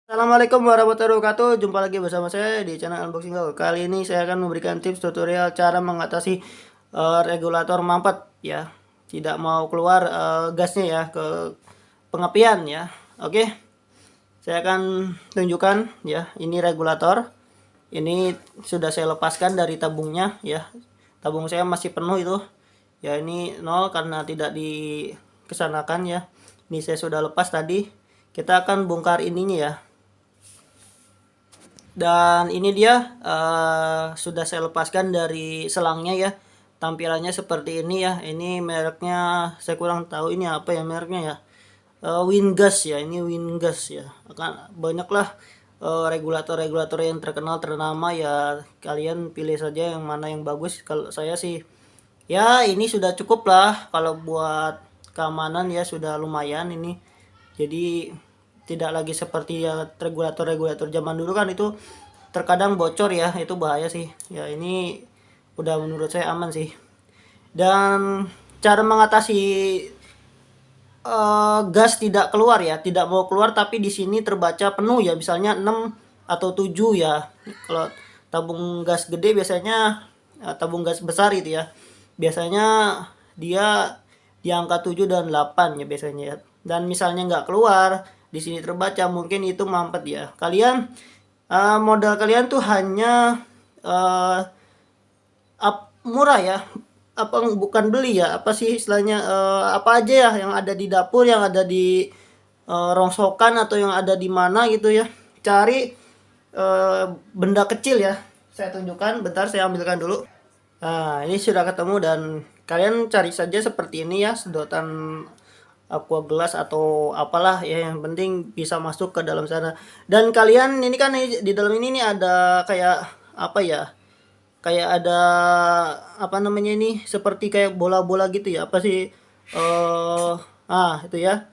Assalamualaikum warahmatullahi wabarakatuh. Jumpa lagi bersama saya di channel Unboxing Gaul. Kali ini saya akan memberikan tips tutorial cara mengatasi regulator mampet ya. Tidak mau keluar gasnya ya ke pengapian ya. Oke. Saya akan tunjukkan ya, ini regulator. Ini sudah saya lepaskan dari tabungnya ya. Tabung saya masih penuh itu. Ya, ini nol karena tidak dikesanakan ya. Ini saya sudah lepas tadi. Kita akan bongkar ininya ya. Dan ini dia sudah saya lepaskan dari selangnya ya. Tampilannya seperti ini ya. Ini mereknya saya kurang tahu ini apa ya mereknya ya. Wingas ya, ini Wingas ya. Akan banyaklah regulator-regulator yang terkenal ternama ya. Kalian pilih saja yang mana yang bagus. Kalau saya sih ya ini sudah cukup lah, kalau buat keamanan ya sudah lumayan ini. Jadi tidak lagi seperti ya regulator-regulator zaman dulu kan, itu terkadang bocor ya, itu bahaya sih ya. Ini udah menurut saya aman sih. Dan cara mengatasi gas tidak keluar ya, tidak mau keluar tapi di sini terbaca penuh ya, misalnya 6 atau 7 ya. Kalau tabung gas gede biasanya tabung gas besar itu ya, biasanya dia di angka 7 dan 8 ya biasanya ya. Dan misalnya nggak keluar, di sini terbaca, mungkin itu mampet ya. Kalian modal kalian tuh hanya murah ya, apa bukan beli ya, apa sih istilahnya, apa aja ya yang ada di dapur, yang ada di rongsokan atau yang ada di mana gitu ya. Cari benda kecil ya. Saya tunjukkan, bentar saya ambilkan dulu. Nah, ini sudah ketemu dan kalian cari saja seperti ini ya, sedotan aqua gelas atau apalah ya, yang penting bisa masuk ke dalam sana. Dan kalian ini kan di dalam ini nih ada kayak apa ya, kayak ada apa namanya ini, seperti kayak bola-bola gitu ya, apa sih itu ya.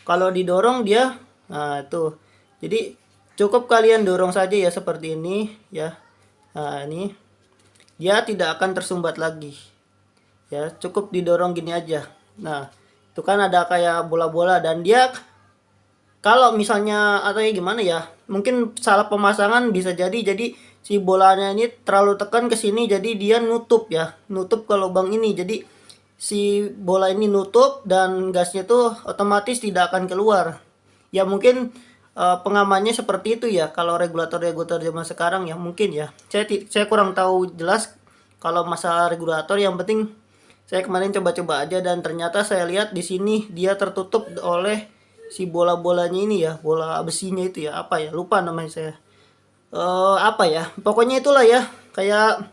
Kalau didorong dia, nah itu, jadi cukup kalian dorong saja ya seperti ini ya. Nah ini dia tidak akan tersumbat lagi ya, cukup didorong gini aja. Nah itu kan ada kayak bola-bola, dan dia kalau misalnya atau ya gimana ya, mungkin salah pemasangan bisa jadi si bolanya ini terlalu tekan ke sini, jadi dia nutup ya, nutup ke lubang ini. Jadi si bola ini nutup dan gasnya tuh otomatis tidak akan keluar. Ya mungkin pengamannya seperti itu ya kalau regulator-regulator zaman sekarang ya, mungkin ya. Saya kurang tahu jelas kalau masalah regulator. Yang penting saya kemarin coba-coba aja dan ternyata saya lihat di sini dia tertutup oleh si bola-bolanya ini ya, bola besinya itu ya, apa ya, lupa namanya saya. Apa ya, pokoknya itulah ya, kayak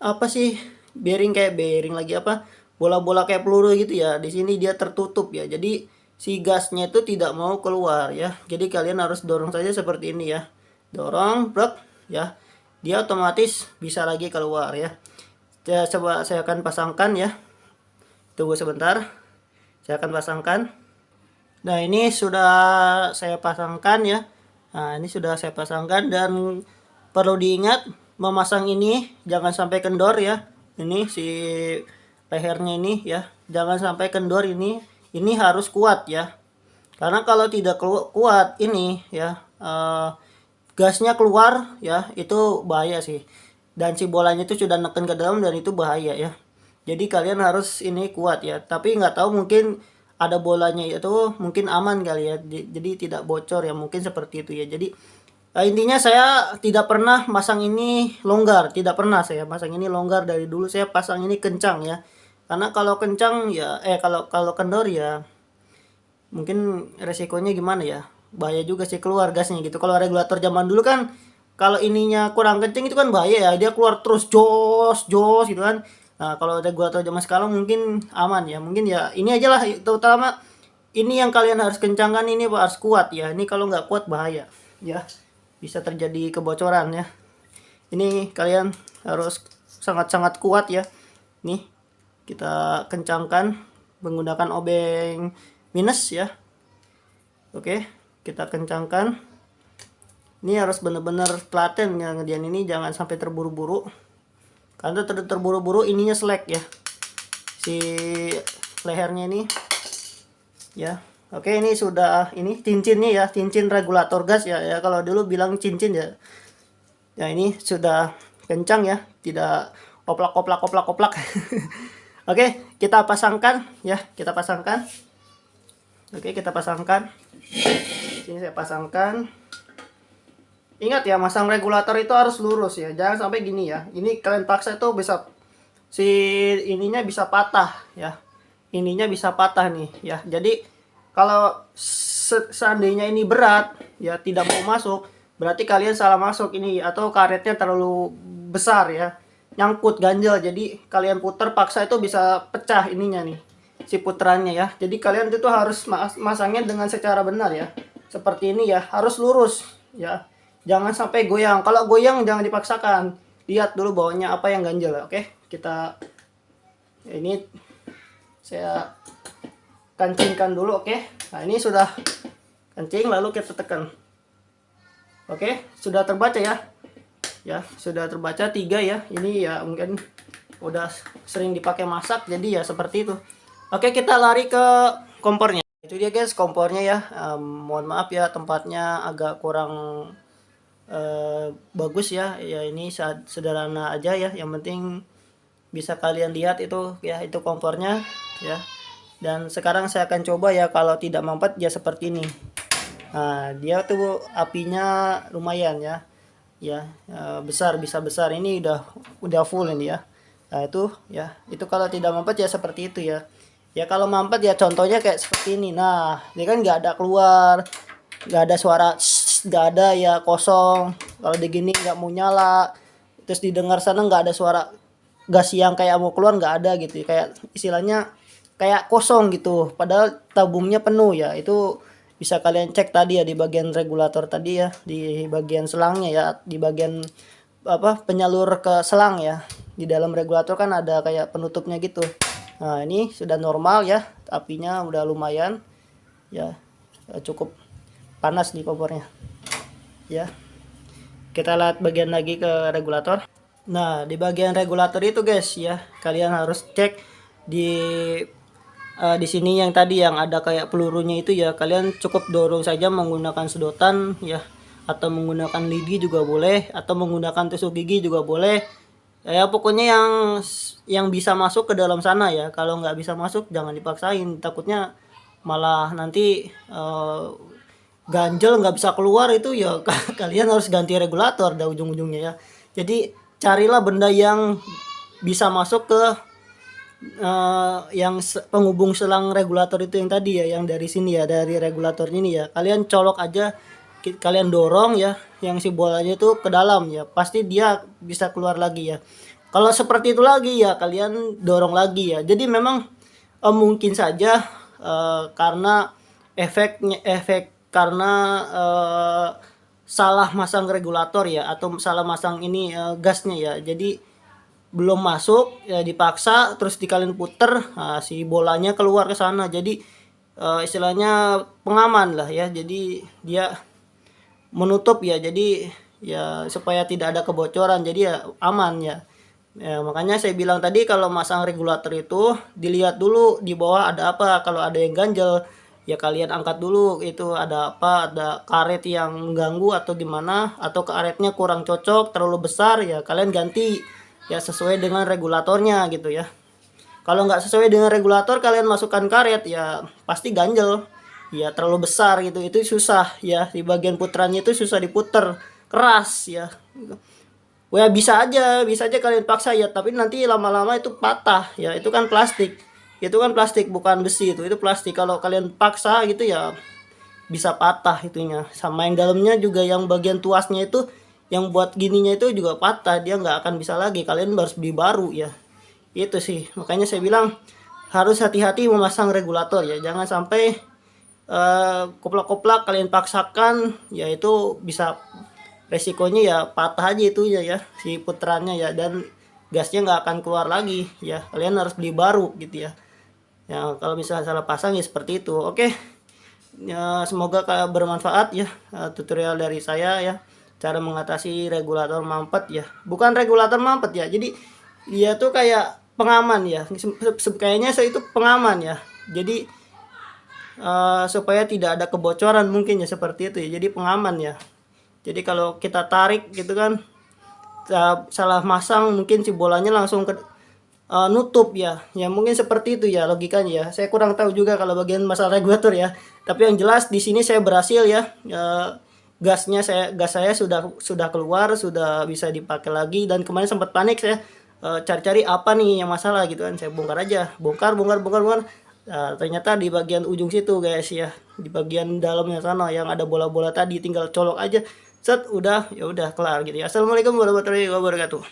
apa sih, bearing, kayak bearing lagi apa, bola-bola kayak peluru gitu ya. Di sini dia tertutup ya, jadi si gasnya itu tidak mau keluar ya. Jadi kalian harus dorong saja seperti ini ya, dorong brok ya, dia otomatis bisa lagi keluar ya. Coba saya akan pasangkan ya, tunggu sebentar, saya akan pasangkan. Nah ini sudah saya pasangkan ya. Nah ini sudah saya pasangkan, dan perlu diingat memasang ini jangan sampai kendor ya. Ini si lehernya ini ya, jangan sampai kendor ini. Ini harus kuat ya, karena kalau tidak kuat ini ya, gasnya keluar ya, itu bahaya sih. Dan si bolanya itu sudah neken ke dalam dan itu bahaya ya. Jadi kalian harus ini kuat ya. Tapi nggak tahu, mungkin ada bolanya itu mungkin aman kali ya. Jadi tidak bocor ya, mungkin seperti itu ya. Jadi intinya saya tidak pernah masang ini longgar, tidak pernah saya pasang ini longgar. Dari dulu saya pasang ini kencang ya. Karena kalau kencang ya, kalau kendor ya mungkin resikonya gimana ya, bahaya juga sih keluar gasnya gitu. Kalau regulator zaman dulu kan, kalau ininya kurang kenceng itu kan bahaya ya, dia keluar terus jos jos gitu kan. Nah kalau regulator zaman sekarang mungkin aman ya, mungkin ya ini aja lah, terutama ini yang kalian harus kencangkan, ini harus kuat ya. Ini kalau nggak kuat bahaya ya, bisa terjadi kebocoran ya. Ini kalian harus sangat-sangat kuat ya. Nih kita kencangkan menggunakan obeng minus ya. Oke, kita kencangkan. Ini harus benar-benar telaten ya ngedian ini, jangan sampai terburu-buru. Karena terburu-buru ininya selek ya, si lehernya ini ya. Oke, ini sudah, ini cincinnya ya, cincin regulator gas ya, ya kalau dulu bilang cincin ya. Ya ini sudah kencang ya, tidak koplak koplak koplak koplak. Oke, kita pasangkan ya, kita pasangkan. Oke, kita pasangkan. Sini saya pasangkan. Ingat ya, masang regulator itu harus lurus ya, jangan sampai gini ya. Ini kalian paksa itu bisa, si ininya bisa patah ya. Ininya bisa patah nih ya. Jadi kalau seandainya ini berat ya, tidak mau masuk, berarti kalian salah masuk ini, atau karetnya terlalu besar ya, nyangkut ganjel. Jadi kalian putar paksa itu bisa pecah ininya nih, si putarannya ya. Jadi kalian itu harus masangnya dengan secara benar ya, seperti ini ya, harus lurus ya, jangan sampai goyang. Kalau goyang jangan dipaksakan, lihat dulu bawahnya apa yang ganjel. Oke, kita ini saya kancingkan dulu. Oke, nah ini sudah kancing, lalu kita tekan. Oke, sudah terbaca ya, ya sudah terbaca 3 ya. Ini ya mungkin udah sering dipakai masak, jadi ya seperti itu. Oke, kita lari ke kompornya. Itu dia guys kompornya ya. Mohon maaf ya, tempatnya agak kurang bagus ya. Ya ini sederhana aja ya, yang penting bisa kalian lihat itu ya, itu kompornya ya. Dan sekarang saya akan coba ya, kalau tidak mampet ya seperti ini. Nah, dia tuh apinya lumayan ya. Ya, besar, bisa besar. Ini udah full ini ya. Nah, itu ya. Itu kalau tidak mampet ya seperti itu ya. Ya kalau mampet ya contohnya kayak seperti ini. Nah, dia kan nggak ada keluar, nggak ada suara, nggak ada ya, kosong. Kalau digini nggak mau nyala, terus didengar sana nggak ada suara gas yang kayak mau keluar, nggak ada gitu. Kayak istilahnya kayak kosong gitu, padahal tabungnya penuh ya. Itu bisa kalian cek tadi ya, di bagian regulator tadi ya, di bagian selangnya ya, di bagian apa, penyalur ke selang ya. Di dalam regulator kan ada kayak penutupnya gitu. Nah ini sudah normal ya, apinya udah lumayan ya, cukup panas di kompornya ya. Kita lihat bagian lagi ke regulator. Nah di bagian regulator itu guys ya, kalian harus cek di sini yang tadi yang ada kayak pelurunya itu ya, kalian cukup dorong saja menggunakan sedotan ya, atau menggunakan lidi juga boleh, atau menggunakan tusuk gigi juga boleh ya. Pokoknya yang bisa masuk ke dalam sana ya. Kalau nggak bisa masuk jangan dipaksain, takutnya malah nanti ganjel nggak bisa keluar itu ya. Kalian harus ganti regulator dah ujung-ujungnya ya. Jadi carilah benda yang bisa masuk ke yang penghubung selang regulator itu yang tadi ya, yang dari sini ya, dari regulator ini ya. Kalian colok aja, kalian dorong ya, yang si bolanya itu ke dalam ya, pasti dia bisa keluar lagi ya. Kalau seperti itu lagi ya, kalian dorong lagi ya. Jadi memang mungkin saja karena karena salah masang regulator ya, atau salah masang ini gasnya ya. Jadi belum masuk ya, dipaksa terus dikalian puter, nah, si bolanya keluar ke sana. Jadi istilahnya pengaman lah ya, jadi dia menutup ya, jadi ya supaya tidak ada kebocoran, jadi ya aman ya. Ya makanya saya bilang tadi, kalau masang regulator itu dilihat dulu di bawah ada apa. Kalau ada yang ganjel ya kalian angkat dulu, itu ada apa, ada karet yang mengganggu atau gimana, atau karetnya kurang cocok, terlalu besar ya, kalian ganti ya sesuai dengan regulatornya gitu ya. Kalau nggak sesuai dengan regulator, kalian masukkan karet ya pasti ganjel ya, terlalu besar gitu. Itu susah ya, di bagian putarannya itu susah diputer, keras ya. Wah bisa aja kalian paksa ya, tapi nanti lama-lama itu patah ya. Itu kan plastik, bukan besi, itu plastik. Kalau kalian paksa gitu ya bisa patah itunya. Sama yang dalamnya juga, yang bagian tuasnya itu, yang buat gininya itu juga patah, dia nggak akan bisa lagi, kalian harus beli baru ya. Itu sih makanya saya bilang harus hati-hati memasang regulator ya, jangan sampai koplak-koplak kalian paksakan ya, itu bisa resikonya ya patah aja itu ya, si putarannya ya, dan gasnya nggak akan keluar lagi ya, kalian harus beli baru gitu ya. Ya kalau misalnya salah pasang ya seperti itu. Oke ya, semoga bermanfaat ya tutorial dari saya ya, cara mengatasi regulator mampet ya. Bukan regulator mampet ya, jadi dia tuh kayak pengaman ya, kayaknya saya itu pengaman ya. Jadi supaya tidak ada kebocoran mungkin ya, seperti itu ya, jadi pengaman ya. Jadi kalau kita tarik gitu kan, salah masang mungkin si bolanya langsung ke nutup ya. Ya mungkin seperti itu ya logikanya ya. Saya kurang tahu juga kalau bagian masalah regulator ya. Tapi yang jelas di sini saya berhasil ya. Gas saya sudah keluar, sudah bisa dipakai lagi, dan kemarin sempat panik saya cari-cari apa nih yang masalah gitu kan. Saya bongkar aja, bongkar. Ternyata di bagian ujung situ guys ya, di bagian dalamnya sana yang ada bola-bola tadi, tinggal colok aja, set, udah, ya udah kelar gitu ya. Assalamualaikum warahmatullahi wabarakatuh.